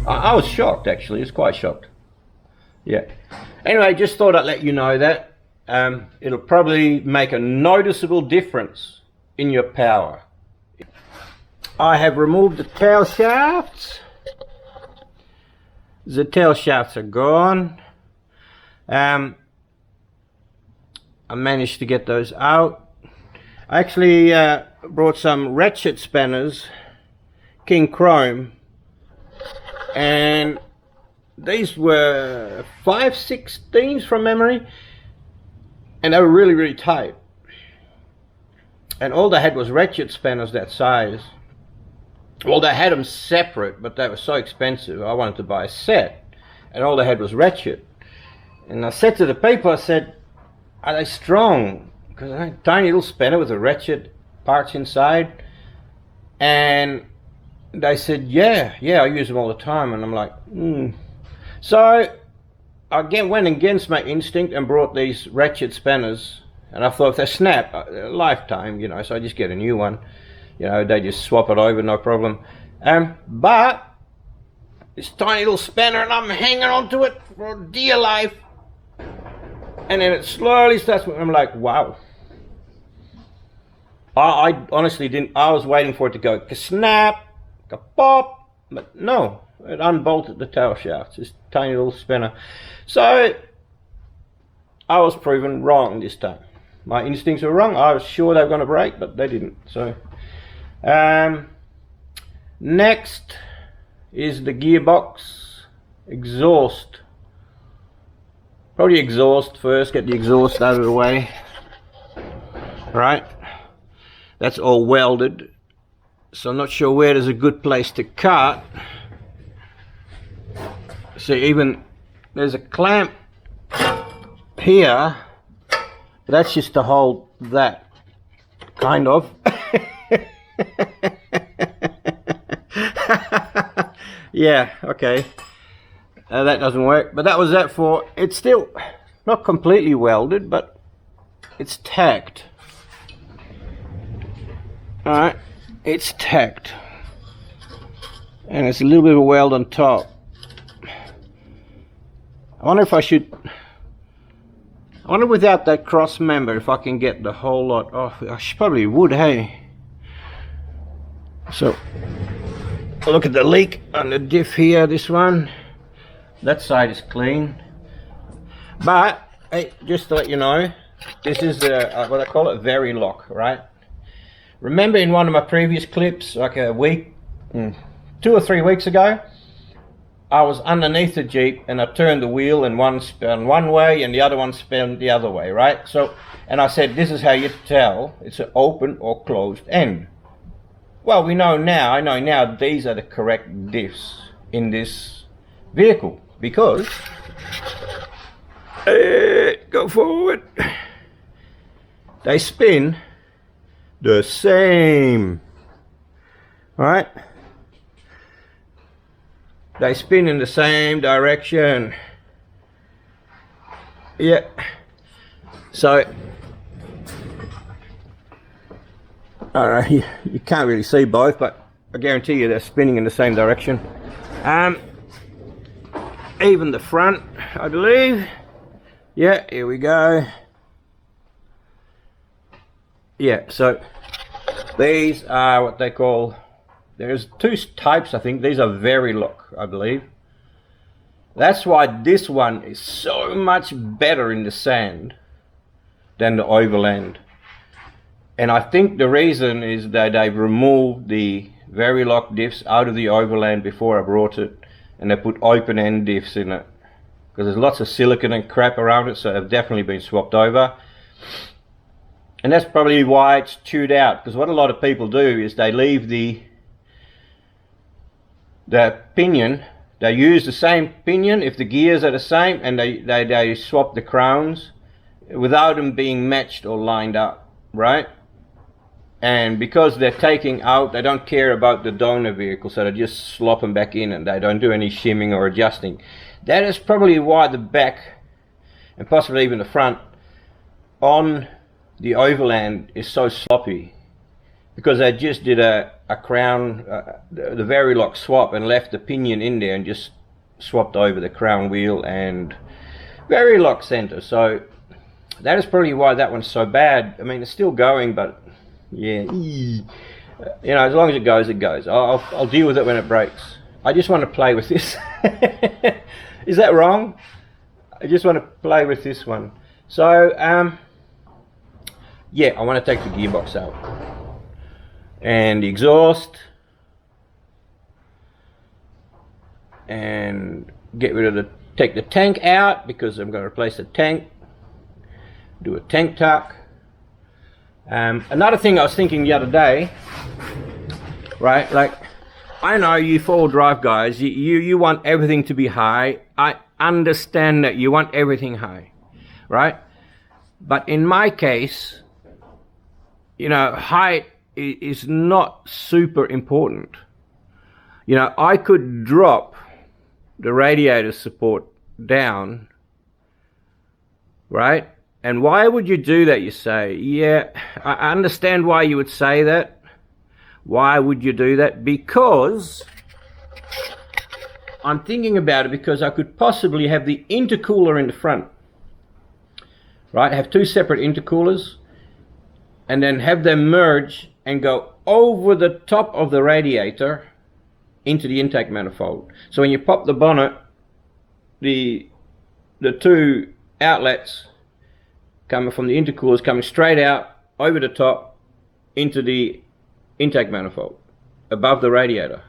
I was shocked, actually. I was quite shocked. Yeah. Anyway, just thought I'd let you know that. It'll probably make a noticeable difference in your power. I have removed the tail shafts. The tail shafts are gone. I managed to get those out. I actually brought some ratchet spanners, King Chrome, and these were 5/16 from memory, and they were really, really tight. And all they had was ratchet spanners that size. Well, they had them separate, but they were so expensive. I wanted to buy a set, and all they had was ratchet. And I said to the people, I said, are they strong? Because I had a tiny little spanner with a ratchet parts inside. And they said, yeah, I use them all the time. And I'm like, So I again went against my instinct and brought these ratchet spanners. And I thought if they snap, a lifetime, you know, so I just get a new one. You know, they just swap it over, no problem. But this tiny little spanner, and I'm hanging onto it for dear life. And then it slowly starts, I'm like, wow. I honestly didn't, I was waiting for it to go ka-snap, ka-pop, but no, it unbolted the tail shafts, this tiny little spinner. So, I was proven wrong this time. My instincts were wrong. I was sure they were going to break, but they didn't. So, next is the gearbox exhaust. Probably exhaust first, get the exhaust out of the way. Right, that's all welded, so I'm not sure where there's a good place to cut. See, even there's a clamp here, but that's just to hold that, kind of. Yeah, okay. That doesn't work, but that was that for, it's still not completely welded, but it's tacked. Alright, it's tacked. And it's a little bit of a weld on top. I wonder if I should, I wonder without that cross member if I can get the whole lot off. I probably would, hey. So, look at the leak on the diff here, this one. That side is clean, but hey, just to let you know, this is what I call it, Verilok, right? Remember in one of my previous clips, like a week, 2 or 3 weeks ago, I was underneath the Jeep and I turned the wheel and one spun one way and the other one spun the other way, right? So, and I said, this is how you tell it's an open or closed end. Well, we know now, I know now, these are the correct diffs in this vehicle. Because, go forward, they spin the same, right? They spin in the same direction. Yeah. So, alright, you can't really see both, but I guarantee you they're spinning in the same direction. Even the front, I believe. Yeah, here we go. Yeah, so these are what they call, there's 2 types, I think. These are Verilok, I believe. That's why this one is so much better in the sand than the overland. And I think the reason is that they've removed the Verilok diffs out of the overland before I brought it. And they put open end diffs in it because there's lots of silicon and crap around it, so they've definitely been swapped over. And that's probably why it's chewed out, because what a lot of people do is they leave the pinion, they use the same pinion if the gears are the same, and they swap the crowns without them being matched or lined up, right? And because they're taking out, they don't care about the donor vehicle, so they just slop them back in and they don't do any shimming or adjusting. That is probably why the back, and possibly even the front, on the overland is so sloppy. because I just did a crown, the Verilok swap, and left the pinion in there and just swapped over the crown wheel and Verilok center. So that is probably why that one's so bad. I mean, it's still going, but yeah, you know, as long as it goes, it goes. I'll deal with it when it breaks. I just want to play with this. Is that wrong? I just want to play with this one. So yeah, I want to take the gearbox out and the exhaust and get rid of take the tank out, because I'm going to replace the tank, do a tank tuck. Another thing I was thinking the other day, right, like, I know you 4-wheel drive guys, you want everything to be high. I understand that you want everything high, right? But in my case, you know, height is not super important. You know, I could drop the radiator support down, right? And why would you do that, you say? Yeah, I understand why you would say that. Why would you do that? Because I'm thinking about it, because I could possibly have the intercooler in the front, right? Have 2 separate intercoolers and then have them merge and go over the top of the radiator into the intake manifold. So when you pop the bonnet, the 2 outlets coming from the intercoolers coming straight out over the top into the intake manifold above the radiator.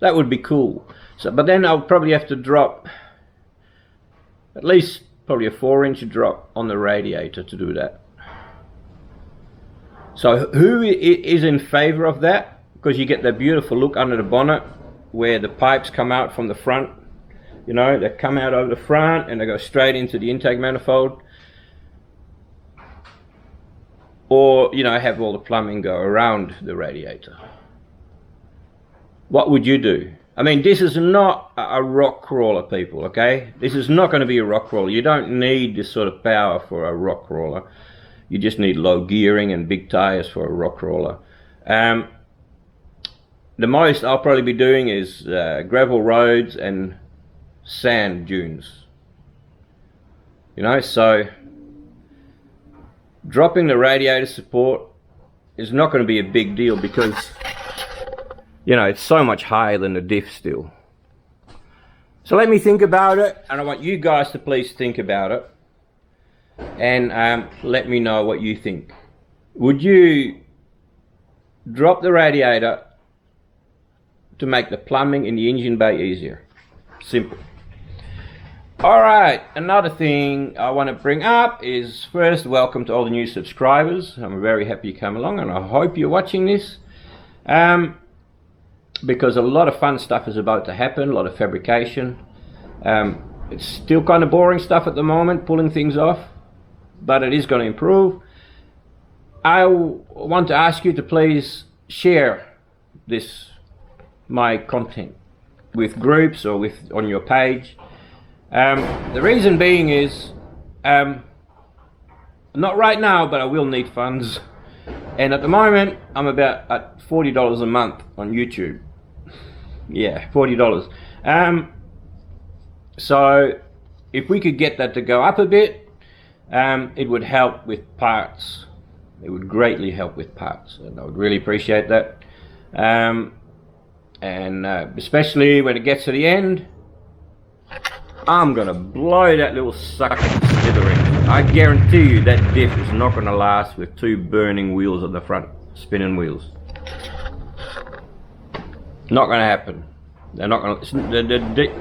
That would be cool. So, but then I'll probably have to drop at least probably a 4-inch drop on the radiator to do that. So who is in favor of that? Because you get that beautiful look under the bonnet where the pipes come out from the front. You know, they come out over the front and they go straight into the intake manifold. Or, you know, have all the plumbing go around the radiator. What would you do? I mean, this is not a rock crawler, people, okay? This is not going to be a rock crawler. You don't need this sort of power for a rock crawler. You just need low gearing and big tires for a rock crawler. The most I'll probably be doing is gravel roads and sand dunes. You know, so dropping the radiator support is not going to be a big deal, because, you know, it's so much higher than the diff still. So let me think about it, and I want you guys to please think about it, and let me know what you think. Would you drop the radiator to make the plumbing in the engine bay easier? Simple. Alright, another thing I want to bring up is, first, welcome to all the new subscribers. I'm very happy you come along, and I hope you're watching this, because a lot of fun stuff is about to happen, a lot of fabrication. It's still kind of boring stuff at the moment, pulling things off, but it is going to improve. I want to ask you to please share my content with groups or on your page. The reason being is, not right now, but I will need funds, and at the moment I'm about at $40 a month on YouTube. Yeah, $40. So if we could get that to go up a bit, it would help with parts. It would greatly help with parts, and I would really appreciate that. Especially when it gets to the end, I'm gonna blow that little sucker to smithereens. I guarantee you that diff is not gonna last with 2 burning wheels at the front, spinning wheels. Not gonna happen. They're not gonna. The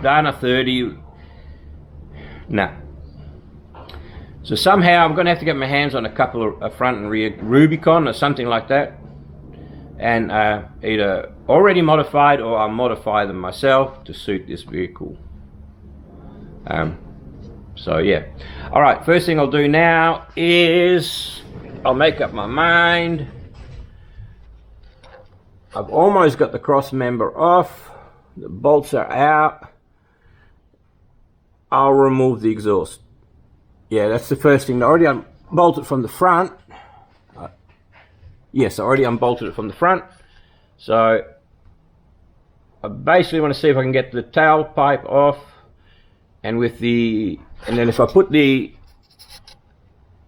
Dana 30. Nah. So somehow I'm gonna have to get my hands on a couple of front and rear Rubicon or something like that, and either already modified or I'll modify them myself to suit this vehicle. So yeah. Alright, first thing I'll do now is I'll make up my mind. I've almost got the cross member off. The bolts are out. I'll remove the exhaust. Yeah, that's the first thing. I already unbolted from the front. Yes, I already unbolted it from the front. So I basically want to see if I can get the tailpipe off, and then if I put the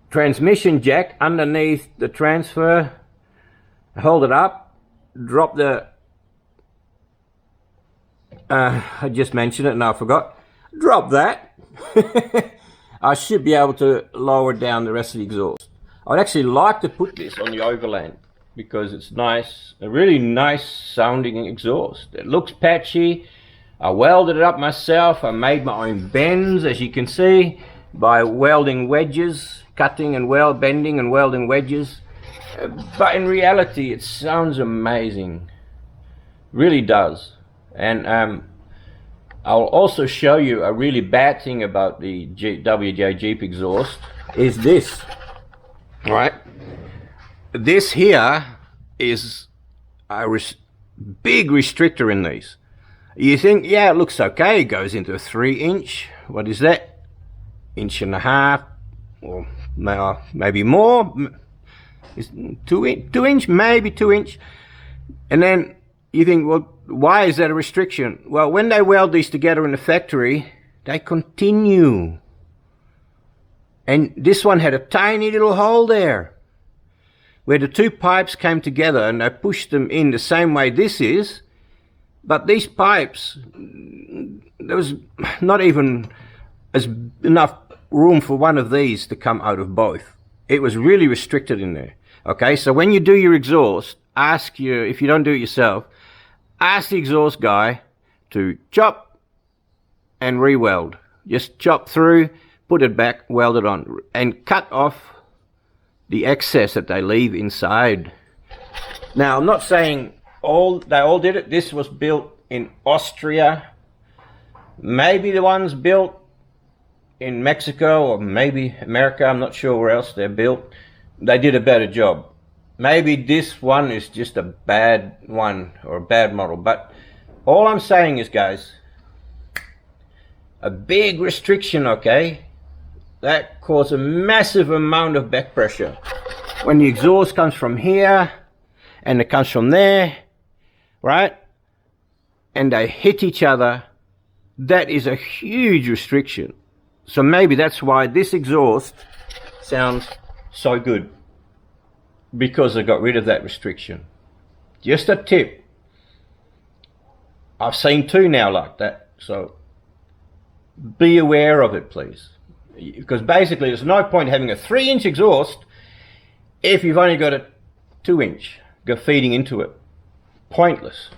transmission jack underneath the transfer, hold it up, drop the I just mentioned it and I forgot, drop that. I should be able to lower down the rest of the exhaust. I'd actually like to put this on the Overland because it's nice, a really nice sounding exhaust. It looks patchy. I welded it up myself. I made my own bends, as you can see, by welding wedges, cutting and bending and welding wedges. But in reality, it sounds amazing. Really does. And I'll also show you a really bad thing about the WJ Jeep exhaust is this. Right? This here is a big restrictor in these. You think, yeah, it looks okay. It goes into a 3-inch. What is that? 1.5 inch, or maybe more. Is 2-inch, maybe 2-inch. And then you think, well, why is that a restriction? Well, when they weld these together in the factory, they continue. And this one had a tiny little hole there where the two pipes came together, and they pushed them in the same way this is. But these pipes, there was not even enough room for one of these to come out of both. It was really restricted in there. Okay, so when you do your exhaust, if you don't do it yourself, ask the exhaust guy to chop and re-weld. Just chop through, put it back, weld it on, and cut off the excess that they leave inside. Now, I'm not saying they all did it. This was built in Austria. Maybe the ones built in Mexico or maybe America. I'm not sure where else they're built. They did a better job. Maybe this one is just a bad one or a bad model. But all I'm saying is, guys, a big restriction, okay, that causes a massive amount of back pressure. When the exhaust comes from here and it comes from there, right, and they hit each other, that is a huge restriction. So maybe that's why this exhaust sounds so good, because they got rid of that restriction. Just a tip. I've seen two now like that, so be aware of it, please. Because basically there's no point having a 3-inch exhaust if you've only got a 2-inch feeding into it. Pointless.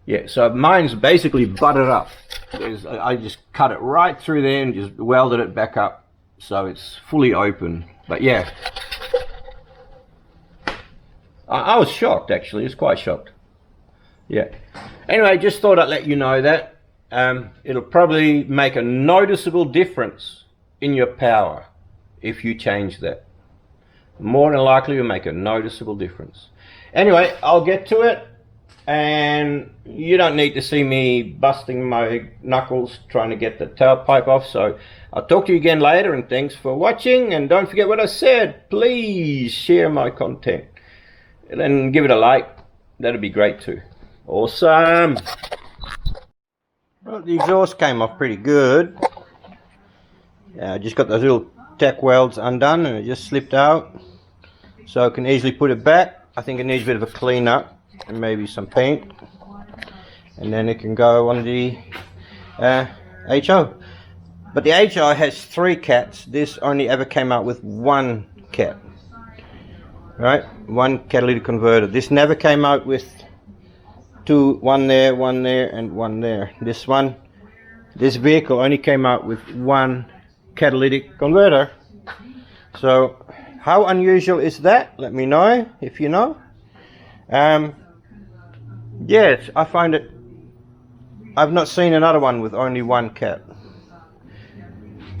Yeah, so mine's basically butted up. I just cut it right through there and just welded it back up so it's fully open. But yeah, I was shocked, actually. I was quite shocked. Yeah. Anyway, just thought I'd let you know that. It'll probably make a noticeable difference in your power if you change that. More than likely, it'll make a noticeable difference. Anyway, I'll get to it. And you don't need to see me busting my knuckles trying to get the tailpipe off. So I'll talk to you again later, and thanks for watching. And don't forget what I said. Please share my content and give it a like. That'd be great too. Awesome. Well, the exhaust came off pretty good. I just got those little tack welds undone and it just slipped out. So I can easily put it back. I think it needs a bit of a clean up and maybe some paint, and then it can go on the HO. But the HO has 3 cats. This only ever came out with 1 cat, right? 1 catalytic converter. This never came out with 2, 1 there, 1 there, and 1 there. This vehicle only came out with 1 catalytic converter. So how unusual is that? Let me know if you know. Yes, I find it. I've not seen another one with only 1 cat.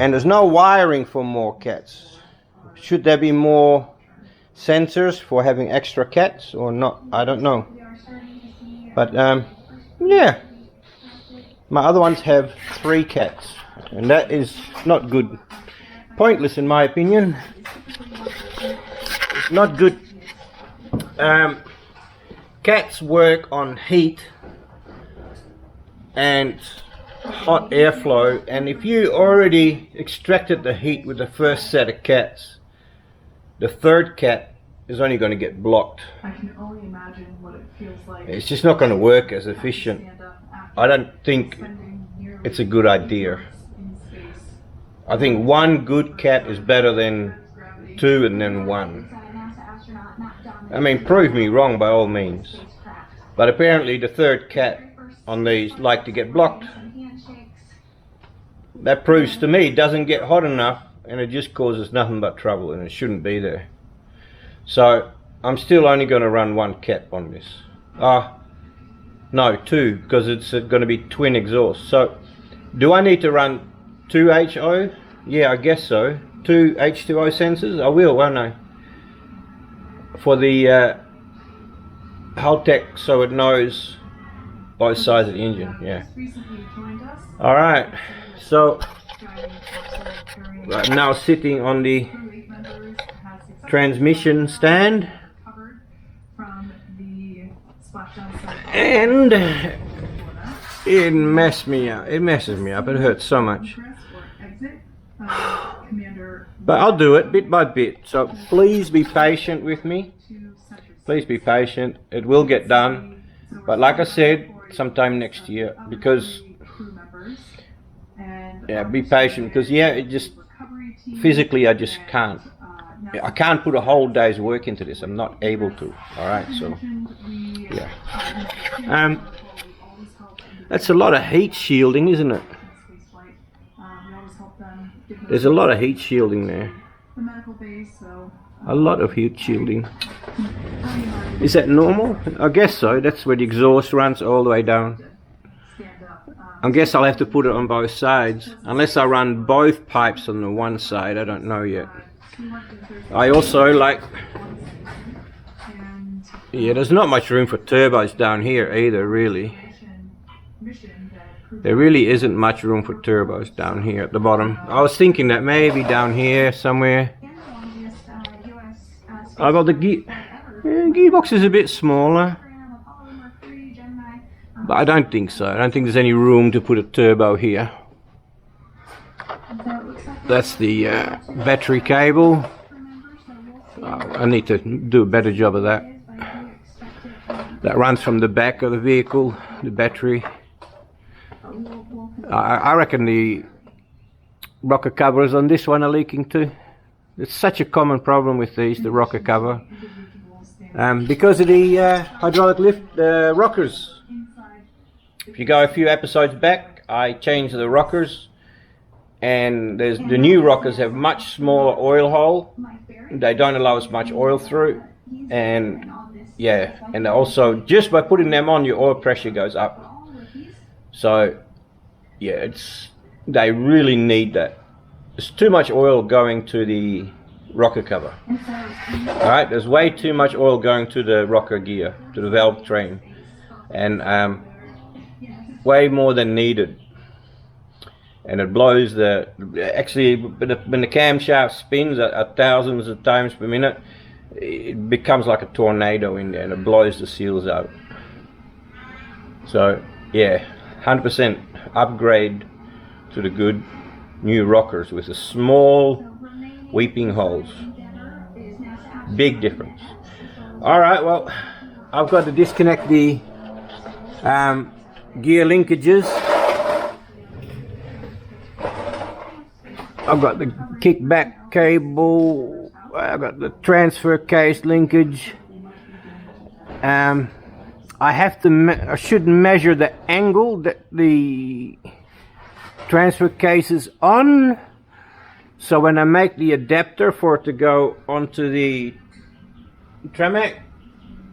And there's no wiring for more cats. Should there be more sensors for having extra cats or not? I don't know. But yeah, my other ones have 3 cats, and that is not good. Pointless in my opinion. It's not good Cats work on heat and hot airflow, and if you already extracted the heat with the first set of cats, the third cat is only going to get blocked. I can only imagine what it feels like. It's just not going to work as efficient. I don't think it's a good idea. I think one good cat is better than two and then one. I mean, prove me wrong by all means. But apparently the third cat on these like to get blocked. That proves to me it doesn't get hot enough, and it just causes nothing but trouble, and it shouldn't be there. So I'm still only going to run one cat on this. No, two, because it's going to be twin exhaust. So do I need to run 2 HO? Yeah, I guess so. 2 H2O sensors? I will, won't I? For the Haltech, so it knows both sides of the engine. Yeah. Alright, so I'm now sitting on the transmission stand, and it messes me up. It hurts so much. But I'll do it bit by bit, so please be patient with me. Please be patient. It will get done, but like I said, sometime next year, because yeah, be patient, because yeah, it just physically I just can't. I can't put a whole day's work into this. I'm not able to. Alright, so yeah. That's a lot of heat shielding, isn't it? There's a lot of heat shielding there. A lot of heat shielding. Is that normal? I guess so. That's where the exhaust runs all the way down. I guess I'll have to put it on both sides. Unless I run both pipes on the one side, I don't know yet. I also like... Yeah, there's not much room for turbos down here either, really. There really isn't much room for turbos down here at the bottom. I was thinking that maybe down here somewhere. Oh, well, the gearbox is a bit smaller. But I don't think so. I don't think there's any room to put a turbo here. That's the battery cable. I need to do a better job of that. That runs from the back of the vehicle, the battery. I reckon the rocker covers on this one are leaking too. It's such a common problem with these, the rocker cover. Because of the hydraulic lift rockers. If you go a few episodes back, I changed the rockers, and the new rockers have much smaller oil hole. They don't allow as much oil through, and yeah, and also just by putting them on, your oil pressure goes up. So yeah, they really need that. There's too much oil going to the rocker cover. Alright, there's way too much oil going to the rocker gear, to the valve train, and way more than needed. And it blows actually when the camshaft spins at thousands of times per minute, it becomes like a tornado in there, and it blows the seals out. So yeah, 100% upgrade to the good new rockers with the small weeping holes. Big difference. Alright, well, I've got to disconnect the gear linkages. I've got the kickback cable. I've got the transfer case linkage. I should measure the angle that the transfer case is on, so when I make the adapter for it to go onto the Tremec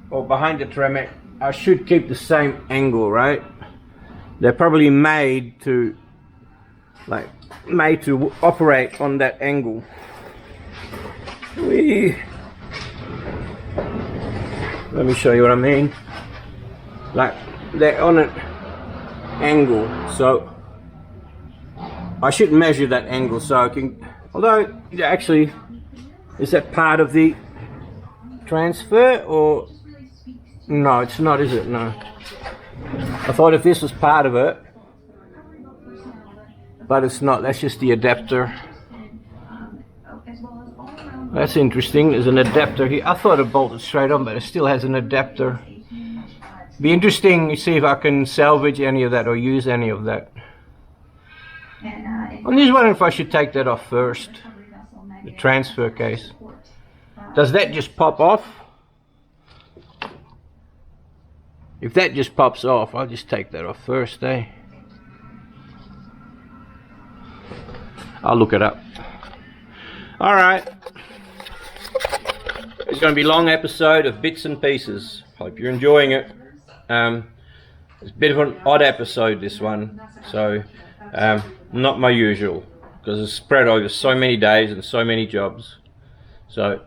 or behind the Tremec, I should keep the same angle, right? They're probably made to operate on that angle. Let me show you what I mean. Like, they're on an angle, so I should measure that angle so I can, although actually, is that part of the transfer, or No, it's not, is it? No. I thought if this was part of it, but it's not. That's just the adapter. That's interesting. There's an adapter here. I thought it bolted straight on, but it still has an adapter. Be interesting to see if I can salvage any of that or use any of that. I'm just wondering if I should take that off first. The transfer case. Does that just pop off? If that just pops off, I'll just take that off first, eh? I'll look it up. Alright. It's going to be a long episode of bits and pieces. Hope you're enjoying it. It's a bit of an odd episode, this one. So, not my usual. Because it's spread over so many days and so many jobs. So,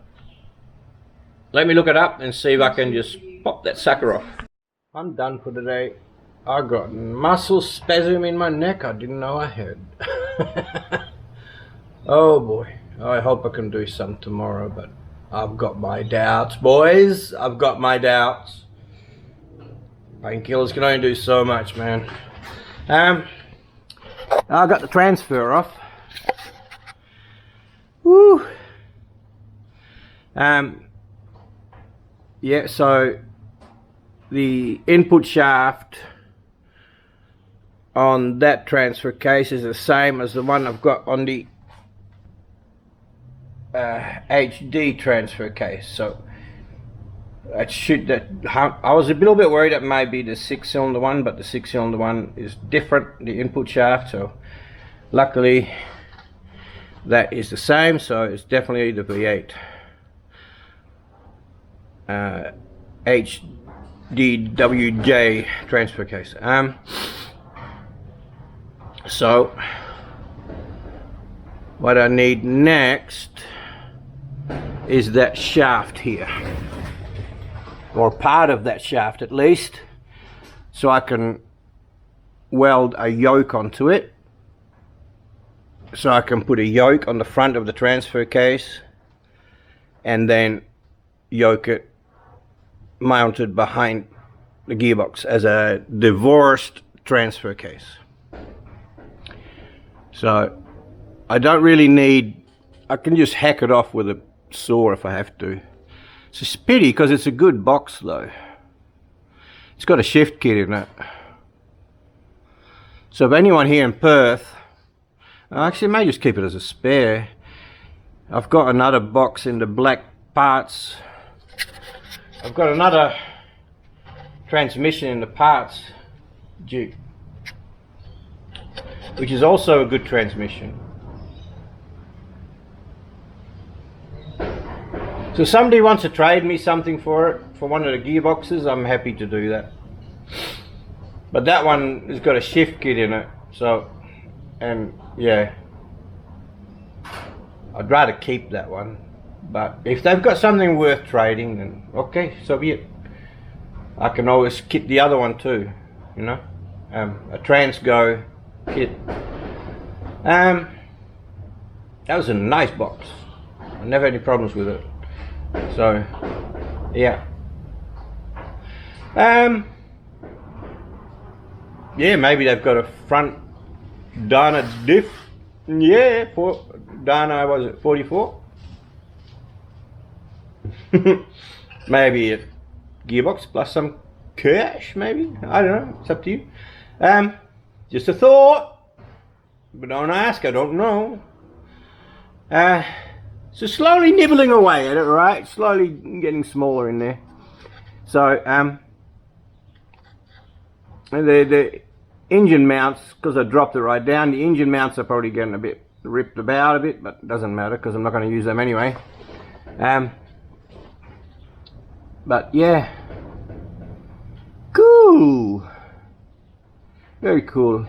let me look it up and see if I can just pop that sucker off. I'm done for today. I got muscle spasm in my neck I didn't know I had. Oh boy. I hope I can do some tomorrow, but I've got my doubts, boys. I've got my doubts. Painkillers can only do so much, man. I got the transfer off. Woo. Yeah, so the input shaft on that transfer case is the same as the one I've got on the HD transfer case. So I was a little bit worried it may be the 6-cylinder one, but the 6-cylinder one is different, the input shaft. So luckily that is the same, so it's definitely the V8 HDWJ transfer case. So what I need next is that shaft here, or part of that shaft at least, so I can weld a yoke onto it. So I can put a yoke on the front of the transfer case and then yoke it mounted behind the gearbox as a divorced transfer case. So I don't really need, I can just hack it off with a saw if I have to. It's a pity because it's a good box though. It's got a shift kit in it. So if anyone here in Perth, actually I may just keep it as a spare. I've got another box in the black parts. I've got another transmission in the parts Duke, which is also a good transmission. So if somebody wants to trade me something for it, for one of the gearboxes, I'm happy to do that. But that one has got a shift kit in it, so, and yeah, I'd rather keep that one. But if they've got something worth trading, then okay, so be it. I can always kit the other one too, you know, a Transgo kit. That was a nice box. I never had any problems with it. So, yeah. Yeah, maybe they've got a front Dana diff. Yeah, for Dana, was it 44? Maybe a gearbox plus some cash, maybe. I don't know. It's up to you. Just a thought. But don't ask. I don't know. So slowly nibbling away at it, right? Slowly getting smaller in there. So the engine mounts, because I dropped it right down, the engine mounts are probably getting a bit ripped about a bit, but it doesn't matter because I'm not going to use them anyway. But yeah, cool, very cool.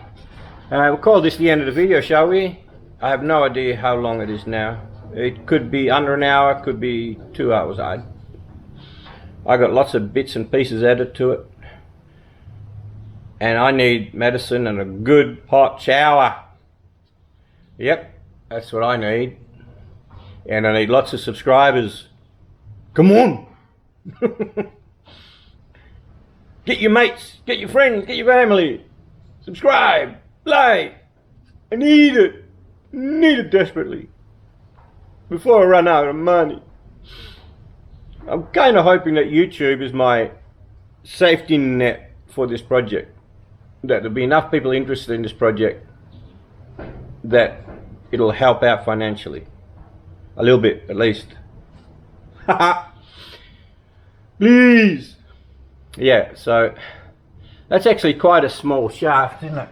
We'll call this the end of the video, shall we? I have no idea how long it is now. It could be under an hour, could be 2 hours. I got lots of bits and pieces added to it, and I need medicine and a good hot shower. Yep, that's what I need. And I need lots of subscribers. Come on. Get your mates, get your friends, get your family. Subscribe, like. I need it desperately. Before I run out of money. I'm kind of hoping that YouTube is my safety net for this project. That there'll be enough people interested in this project that it'll help out financially. A little bit, at least. Please. Yeah, so that's actually quite a small shaft, isn't it?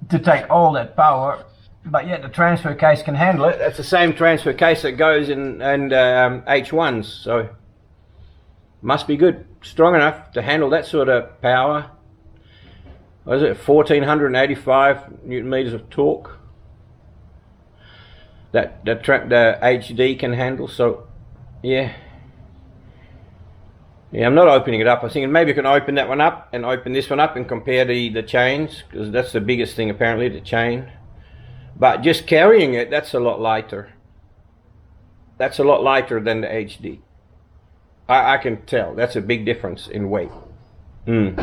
To take all that power, but yet the transfer case can handle it. That's the same transfer case that goes in H1s, so must be good, strong enough to handle that sort of power. What is it, 1485 newton meters of torque that the HD can handle. So yeah, I'm not opening it up. I was thinking maybe I can open that one up and open this one up and compare the chains, because that's the biggest thing apparently, the chain. But just carrying it, that's a lot lighter. That's a lot lighter than the HD. I can tell that's a big difference in weight. They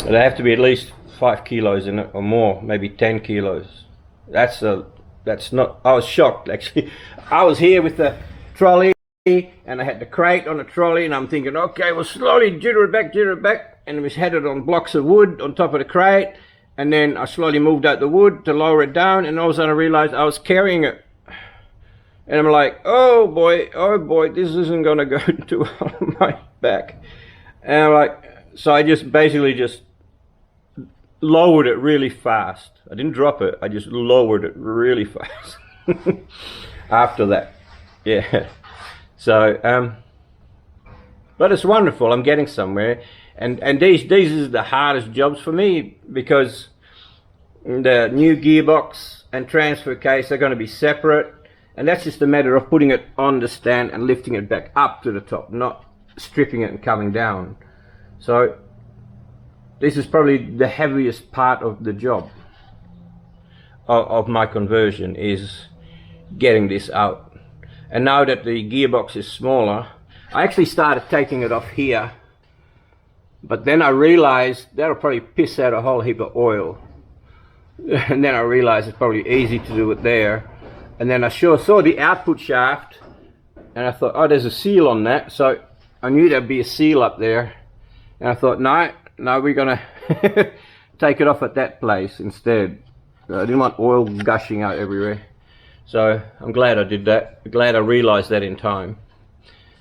have to be at least 5 kilos in it or more, maybe 10 kilos. That's not. I was shocked actually. I was here with the trolley and I had the crate on the trolley, and I'm thinking, okay, we'll slowly jitter it back, and we had it on blocks of wood on top of the crate, and then I slowly moved out the wood to lower it down, and all of a sudden I realized I was carrying it. And I'm like, oh boy, this isn't gonna go too well on my back. And I'm like, so I just basically just lowered it really fast. I didn't drop it, I just lowered it really fast. After that, yeah. So, but it's wonderful. I'm getting somewhere, and these is the hardest jobs for me, because the new gearbox and transfer case are going to be separate. And that's just a matter of putting it on the stand and lifting it back up to the top, not stripping it and coming down. So this is probably the heaviest part of the job of my conversion, is getting this out. And now that the gearbox is smaller, I actually started taking it off here, but then I realized that'll probably piss out a whole heap of oil. And then I realized it's probably easy to do it there. And then I sure saw the output shaft, and I thought, oh, there's a seal on that. So I knew there'd be a seal up there. And I thought, no, we're gonna take it off at that place instead. I didn't want oil gushing out everywhere. So I'm glad I did that. I'm glad I realized that in time.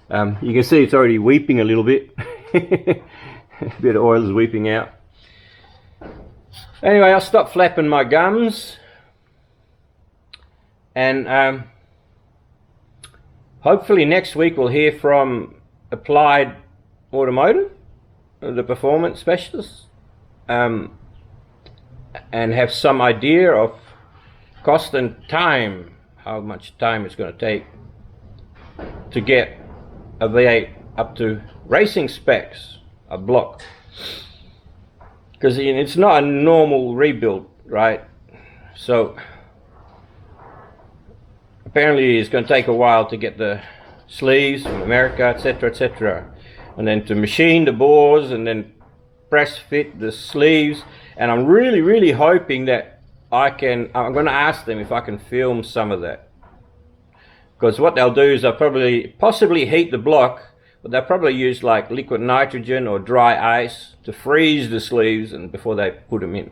You can see it's already weeping a little bit. A bit of oil is weeping out. Anyway, I'll stop flapping my gums. And hopefully next week we'll hear from Applied Automotive, the performance specialists, and have some idea of cost and time, how much time it's going to take to get a V8 up to racing specs, a block. Because it's not a normal rebuild, right? So apparently it's going to take a while to get the sleeves from America, etc., etc., and then to machine the bores and then press fit the sleeves. And I'm really hoping that I'm going to ask them if I can film some of that, because what they'll do is they'll possibly heat the block, but they'll probably use like liquid nitrogen or dry ice to freeze the sleeves and before they put them in.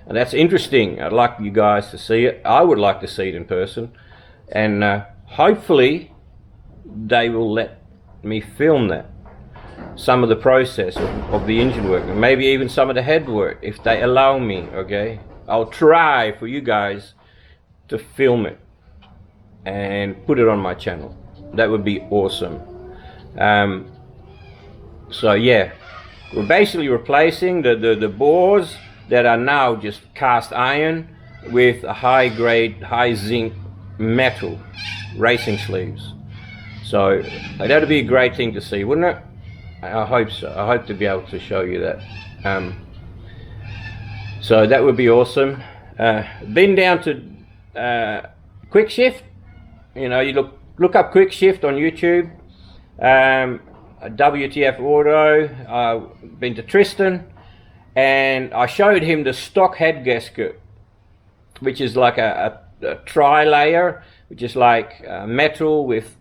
And that's interesting. I'd like you guys to see it. I would like to see it in person. And hopefully they will let me film that, some of the process of the engine work, and maybe even some of the head work if they allow me. Okay, I'll try for you guys to film it and put it on my channel. That would be awesome. So yeah, we're basically replacing the bores that are now just cast iron with a high grade, high zinc metal racing sleeves. So that'd be a great thing to see, wouldn't it? I hope so. I hope to be able to show you that. So that would be awesome. Been down to Quick Shift. You know, you look up Quick Shift on YouTube. WTF Auto, been to Tristan, and I showed him the stock head gasket, which is like a tri-layer, which is like metal with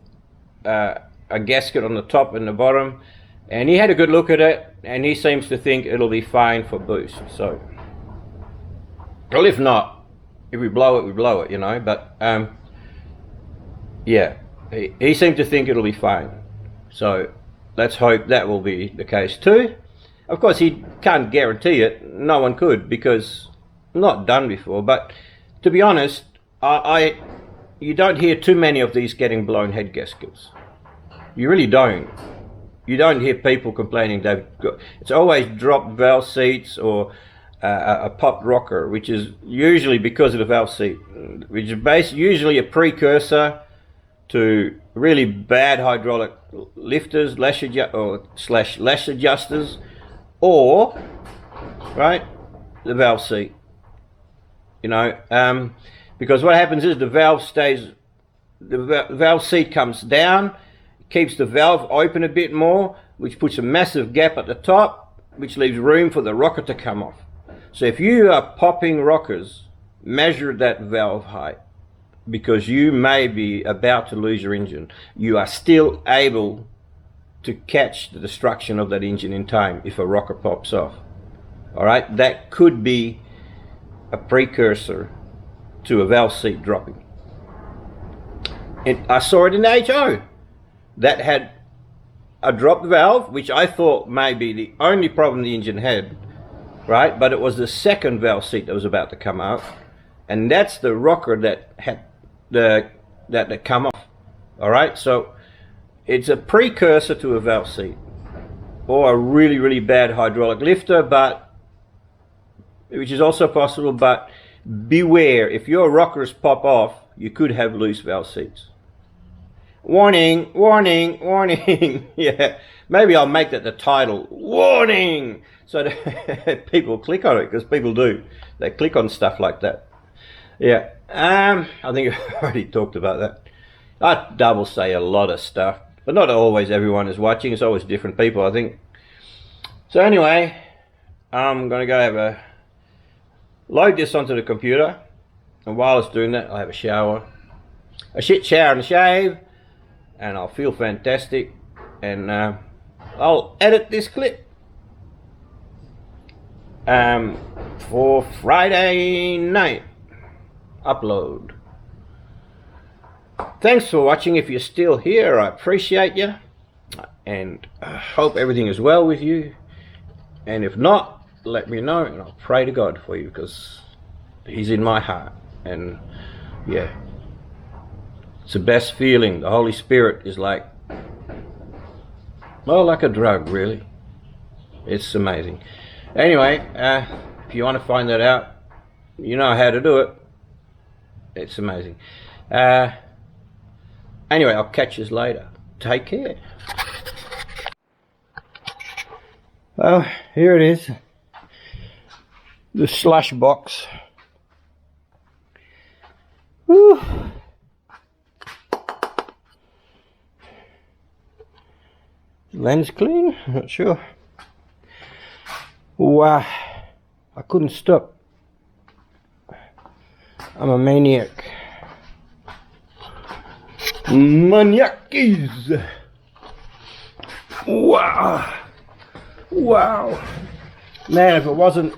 a gasket on the top and the bottom, and he had a good look at it, and he seems to think it'll be fine for boost. So, well, if not, if we blow it, we blow it, you know. But yeah, he seemed to think it'll be fine. So let's hope that will be the case too. Of course, he can't guarantee it. No one could, because not done before. But to be honest, you don't hear too many of these getting blown head gaskets. You really don't. You don't hear people complaining they've got. It's always dropped valve seats or a popped rocker, which is usually because of the valve seat, which is usually a precursor to really bad hydraulic lifters, lash adjusters, or right, the valve seat. You know, because what happens is the valve seat comes down, keeps the valve open a bit more, which puts a massive gap at the top, which leaves room for the rocker to come off. So if you are popping rockers, measure that valve height, because you may be about to lose your engine. You are still able to catch the destruction of that engine in time if a rocker pops off. All right, that could be a precursor to a valve seat dropping. I saw it in the HO that had a dropped valve, which I thought may be the only problem the engine had, right? But it was the second valve seat that was about to come out, and that's the rocker that had that come off. All right, so it's a precursor to a valve seat or a really bad hydraulic lifter, but which is also possible. But beware, if your rockers pop off, you could have loose valve seats. Warning, warning, warning. Yeah, maybe I'll make that the title, warning, so that people click on it, because people do. They click on stuff like that. Yeah, I think I've already talked about that. I double say a lot of stuff, but not always everyone is watching. It's always different people, I think. So anyway, I'm going to go load this onto the computer, and while it's doing that, I'll have a shower, a shit shower and a shave, and I'll feel fantastic, and I'll edit this clip for Friday night upload. Thanks for watching. If you're still here, I appreciate you, and I hope everything is well with you, and if not, let me know and I'll pray to God for you, because he's in my heart. And yeah, it's the best feeling. The Holy Spirit is like, well, like a drug, really. It's amazing. Anyway, if you want to find that out, you know how to do it. It's amazing. Anyway, I'll catch you later. Take care. Well, here it is. The slush box. Whew. Lens clean? Not sure. Wow, I couldn't stop. I'm a maniac. Maniacs! Wow! Wow! Man, if it wasn't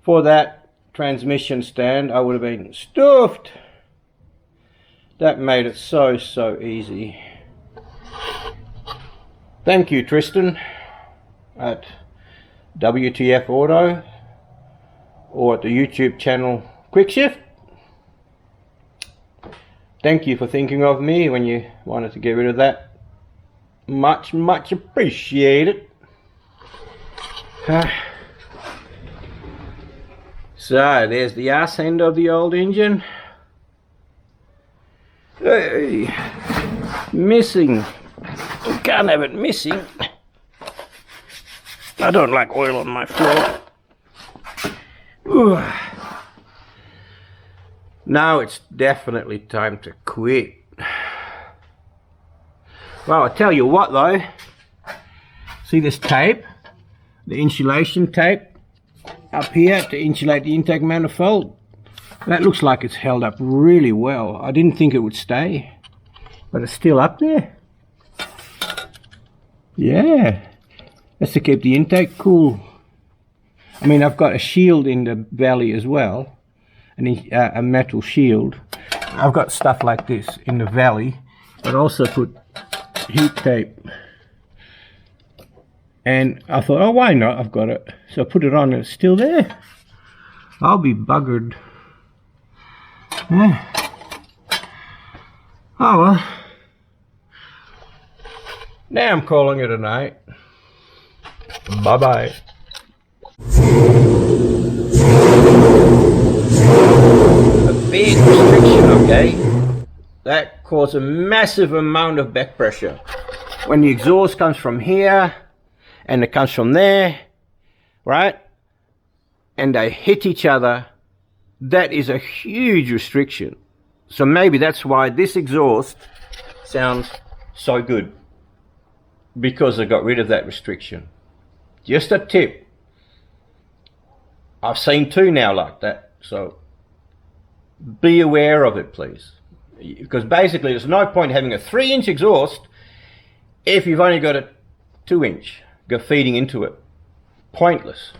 for that transmission stand, I would have been stuffed. That made it so easy. Thank you, Tristan at WTF Auto, or at the YouTube channel Quick Shift. Thank you for thinking of me when you wanted to get rid of that. Much appreciated. So there's the ass end of the old engine. Hey, missing. You can't have it missing. I don't like oil on my floor. Ooh. Now it's definitely time to quit. Well, I tell you what though, See this tape? The insulation tape up here to insulate the intake manifold. That looks like it's held up really well. I didn't think it would stay, but it's still up there. Yeah, that's to keep the intake cool. I mean, I've got a shield in the valley as well, a metal shield. I've got stuff like this in the valley, but also put heat tape. And I thought, oh, why not? I've got it. So I put it on and it's still there. I'll be buggered. Yeah. Oh well. Now I'm calling it a night. Bye-bye. A big restriction, okay? That caused a massive amount of back pressure. When the exhaust comes from here, and it comes from there, right? And they hit each other, that is a huge restriction. So maybe that's why this exhaust sounds so good, because I got rid of that restriction. Just a tip. I've seen two now like that, so be aware of it, please. Because basically there's no point having a 3-inch exhaust if you've only got a 2-inch. Go feeding into it. Pointless.